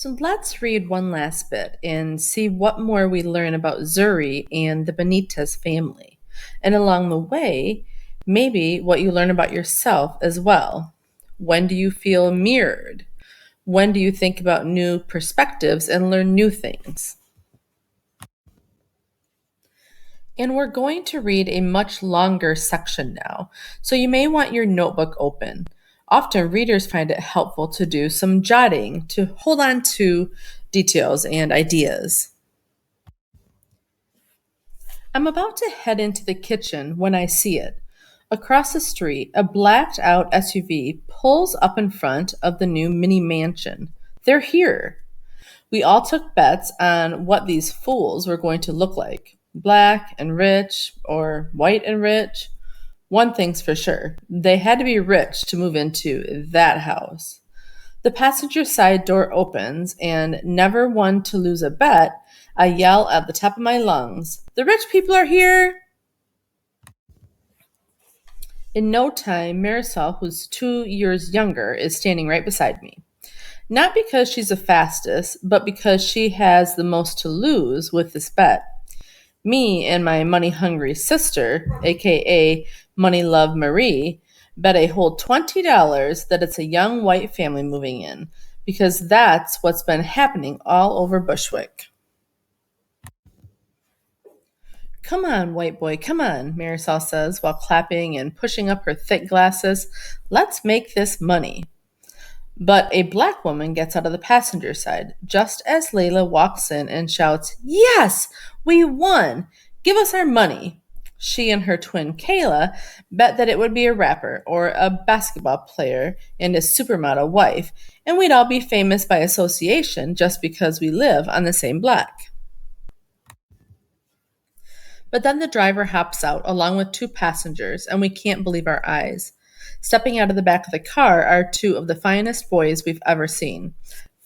So let's read one last bit and see what more we learn about Zuri and the Benitez family. And along the way, maybe what you learn about yourself as well. When do you feel mirrored? When do you think about new perspectives and learn new things? And we're going to read a much longer section now, so you may want your notebook open. Often, readers find it helpful to do some jotting to hold on to details and ideas. I'm about to head into the kitchen when I see it. Across the street, a blacked out SUV pulls up in front of the new mini mansion. They're here. We all took bets on what these fools were going to look like, black and rich or white and rich. One thing's for sure, they had to be rich to move into that house. The passenger side door opens, and never one to lose a bet, I yell at the top of my lungs, "The rich people are here!" In no time, Marisol, who's 2 years younger, is standing right beside me. Not because she's the fastest, but because she has the most to lose with this bet. Me and my money hungry sister, aka Money Love Marie, bet a whole $20 that it's a young white family moving in, because that's what's been happening all over Bushwick. "Come on, white boy, come on," Marisol says while clapping and pushing up her thick glasses. "Let's make this money." But a black woman gets out of the passenger side just as Layla walks in and shouts, "Yes, we won! Give us our money." She and her twin Kayla bet that it would be a rapper or a basketball player and his supermodel wife, and we'd all be famous by association just because we live on the same block. But then the driver hops out along with two passengers, and we can't believe our eyes. Stepping out of the back of the car are two of the finest boys we've ever seen.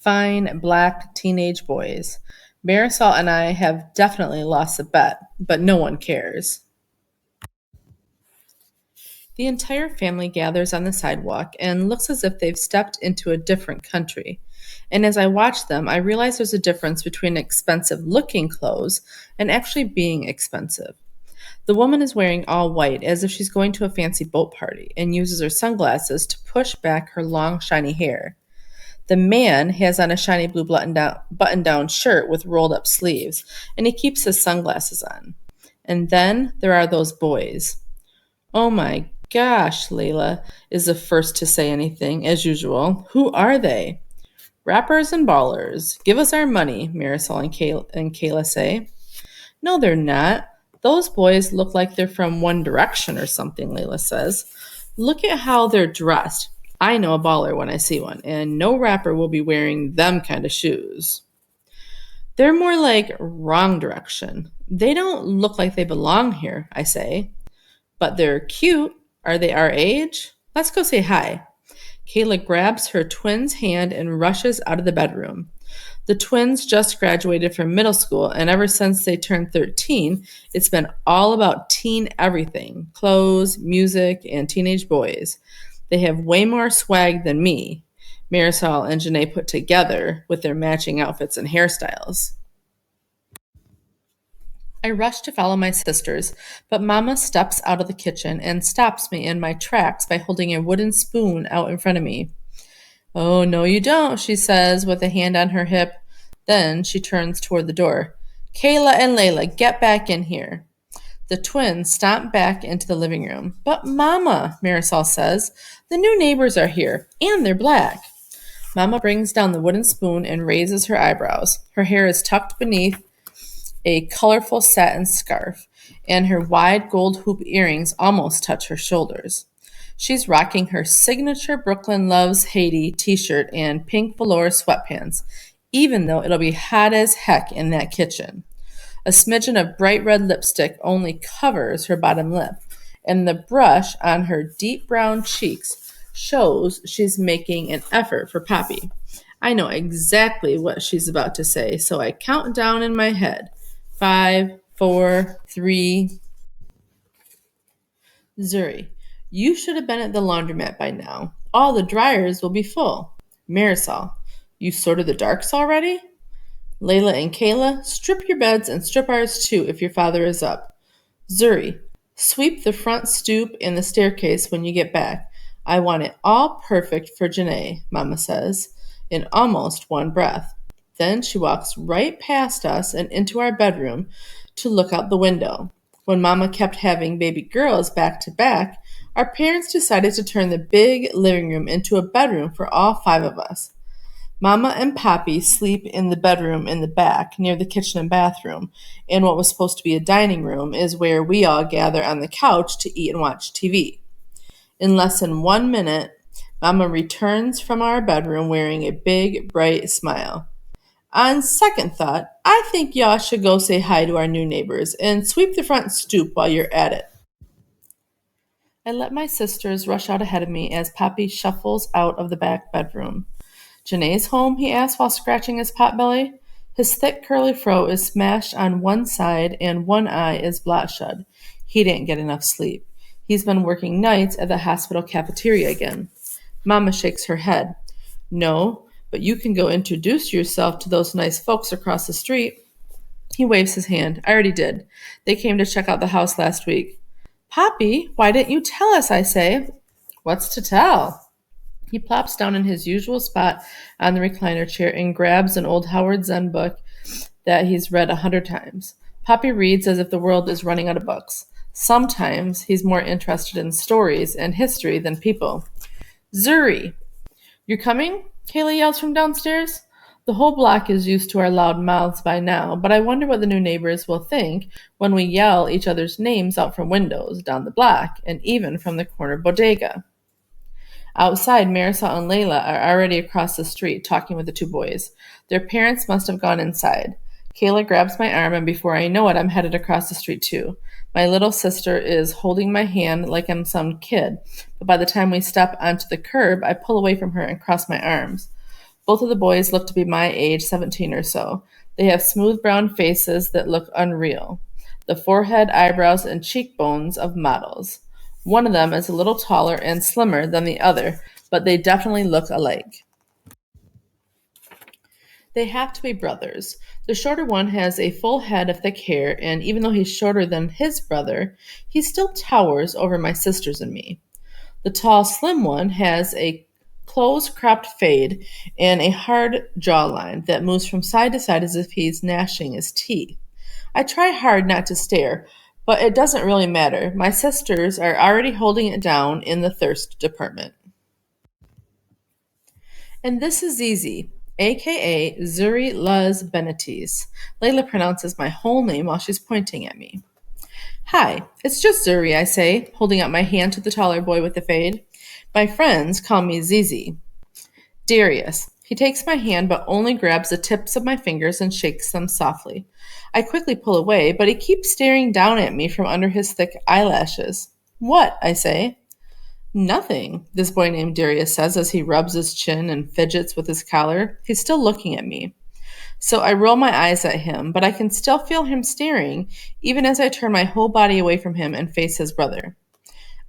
Fine, black teenage boys. Marisol and I have definitely lost a bet, but no one cares. The entire family gathers on the sidewalk and looks as if they've stepped into a different country. And as I watch them, I realize there's a difference between expensive looking clothes and actually being expensive. The woman is wearing all white as if she's going to a fancy boat party and uses her sunglasses to push back her long, shiny hair. The man has on a shiny blue button-down shirt with rolled up sleeves, and he keeps his sunglasses on. And then there are those boys. "Oh my gosh," Layla is the first to say anything, as usual. "Who are they?" "Rappers and ballers. Give us our money," Marisol and Kayla say. "No, they're not. Those boys look like they're from One Direction or something," Layla says. "Look at how they're dressed. I know a baller when I see one, and no rapper will be wearing them kind of shoes." "They're more like Wrong Direction. They don't look like they belong here," I say. "But they're cute. Are they our age? Let's go say hi." Kayla grabs her twin's hand and rushes out of the bedroom. The twins just graduated from middle school, and ever since they turned 13, it's been all about teen everything: clothes, music, and teenage boys. They have way more swag than me, Marisol and Janae put together with their matching outfits and hairstyles. I rush to follow my sisters, but Mama steps out of the kitchen and stops me in my tracks by holding a wooden spoon out in front of me. "Oh, no, you don't," she says with a hand on her hip. Then she turns toward the door. "Kayla and Layla, get back in here." The twins stomp back into the living room. "But Mama," Marisol says, "the new neighbors are here, and they're black." Mama brings down the wooden spoon and raises her eyebrows. Her hair is tucked beneath a colorful satin scarf, and her wide gold hoop earrings almost touch her shoulders. She's rocking her signature Brooklyn Loves Haiti t-shirt and pink velour sweatpants, even though it'll be hot as heck in that kitchen. A smidgen of bright red lipstick only covers her bottom lip, and the brush on her deep brown cheeks shows she's making an effort for Poppy. I know exactly what she's about to say, so I count down in my head. 5, 4, 3. "Zuri, you should have been at the laundromat by now. All the dryers will be full." Marisol, You sorted the darks already? Layla and Kayla, strip your beds and strip ours too if your father is up. Zuri, sweep the front stoop and the staircase when you get back. I want it all perfect for Janae, Mama says, in almost one breath. Then she walks right past us and into our bedroom to look out the window. When Mama kept having baby girls back to back, our parents decided to turn the big living room into a bedroom for all five of us. Mama and Pappy sleep in the bedroom in the back near the kitchen and bathroom, and what was supposed to be a dining room is where we all gather on the couch to eat and watch TV. In less than 1 minute, Mama returns from our bedroom wearing a big, bright smile. On second thought, I think y'all should go say hi to our new neighbors and sweep the front stoop while you're at it. I let my sisters rush out ahead of me as Pappy shuffles out of the back bedroom. Janae's home? He asked while scratching his potbelly. His thick curly fro is smashed on one side and one eye is bloodshot. He didn't get enough sleep. He's been working nights at the hospital cafeteria again. Mama shakes her head. No, but you can go introduce yourself to those nice folks across the street. He waves his hand. I already did. They came to check out the house last week. Poppy, why didn't you tell us, I say? What's to tell? He plops down in his usual spot on the recliner chair and grabs an old Howard Zen book that he's read 100 times. Poppy reads as if the world is running out of books. Sometimes he's more interested in stories and history than people. Zuri, you're coming? Kayla yells from downstairs. The whole block is used to our loud mouths by now, but I wonder what the new neighbors will think when we yell each other's names out from windows, down the block, and even from the corner bodega. Outside, Marisol and Layla are already across the street talking with the two boys. Their parents must have gone inside. Kayla grabs my arm, and before I know it, I'm headed across the street too. My little sister is holding my hand like I'm some kid, but by the time we step onto the curb, I pull away from her and cross my arms. Both of the boys look to be my age, 17 or so. They have smooth brown faces that look unreal. The forehead, eyebrows, and cheekbones of models. One of them is a little taller and slimmer than the other, but they definitely look alike. They have to be brothers. The shorter one has a full head of thick hair, and even though he's shorter than his brother, he still towers over my sisters and me. The tall, slim one has a close cropped fade and a hard jawline that moves from side to side as if he's gnashing his teeth. I try hard not to stare, but it doesn't really matter. My sisters are already holding it down in the thirst department. And this is Zizi, aka Zuri Luz Benatis. Layla pronounces my whole name while she's pointing at me. Hi, it's just Zuri, I say, holding out my hand to the taller boy with the fade. My friends call me Zizi. Darius. He takes my hand but only grabs the tips of my fingers and shakes them softly. I quickly pull away, but he keeps staring down at me from under his thick eyelashes. What? I say. Nothing, this boy named Darius says as he rubs his chin and fidgets with his collar. He's still looking at me. So I roll my eyes at him, but I can still feel him staring, even as I turn my whole body away from him and face his brother.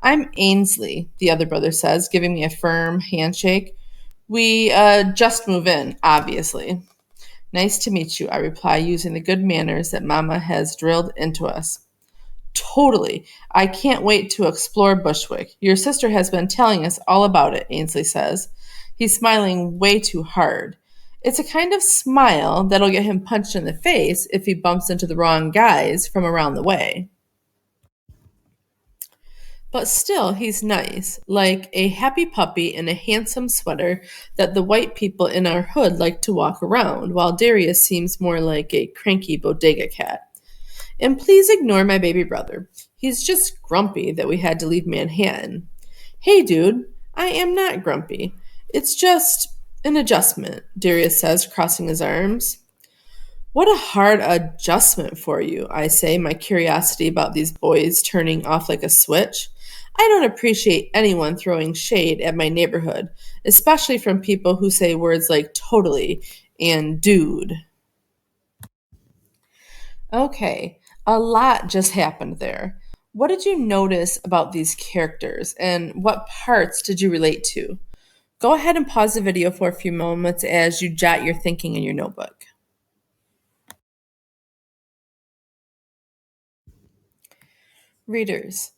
I'm Ainsley, the other brother says, giving me a firm handshake. We just move in, obviously. Nice to meet you, I reply, using the good manners that Mama has drilled into us. Totally. I can't wait to explore Bushwick. Your sister has been telling us all about it, Ainsley says. He's smiling way too hard. It's a kind of smile that'll get him punched in the face if he bumps into the wrong guys from around the way. But still, he's nice, like a happy puppy in a handsome sweater that the white people in our hood like to walk around, while Darius seems more like a cranky bodega cat. And please ignore my baby brother. He's just grumpy that we had to leave Manhattan. Hey, dude, I am not grumpy. It's just an adjustment, Darius says, crossing his arms. What a hard adjustment for you, I say, my curiosity about these boys turning off like a switch. I don't appreciate anyone throwing shade at my neighborhood, especially from people who say words like totally and dude. Okay, a lot just happened there. What did you notice about these characters, and what parts did you relate to? Go ahead and pause the video for a few moments as you jot your thinking in your notebook. Readers,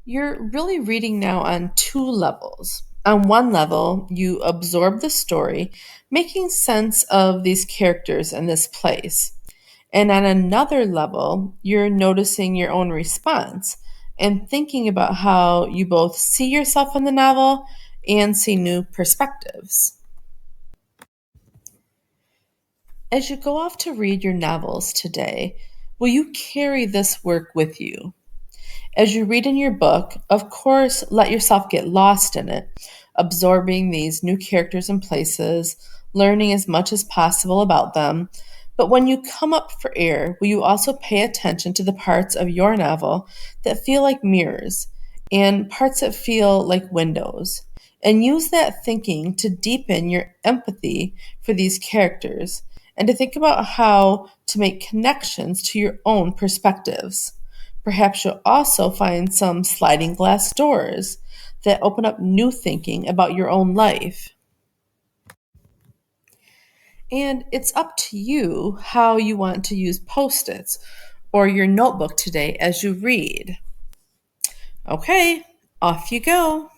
you're really reading now on two levels. On one level, you absorb the story, making sense of these characters and this place. And on another level, you're noticing your own response and thinking about how you both see yourself in the novel and see new perspectives. As you go off to read your novels today, will you carry this work with you? As you read in your book, of course, let yourself get lost in it, absorbing these new characters and places, learning as much as possible about them. But when you come up for air, will you also pay attention to the parts of your novel that feel like mirrors and parts that feel like windows? And use that thinking to deepen your empathy for these characters and to think about how to make connections to your own perspectives. Perhaps you'll also find some sliding glass doors that open up new thinking about your own life. And it's up to you how you want to use post its or your notebook today as you read. Okay, off you go.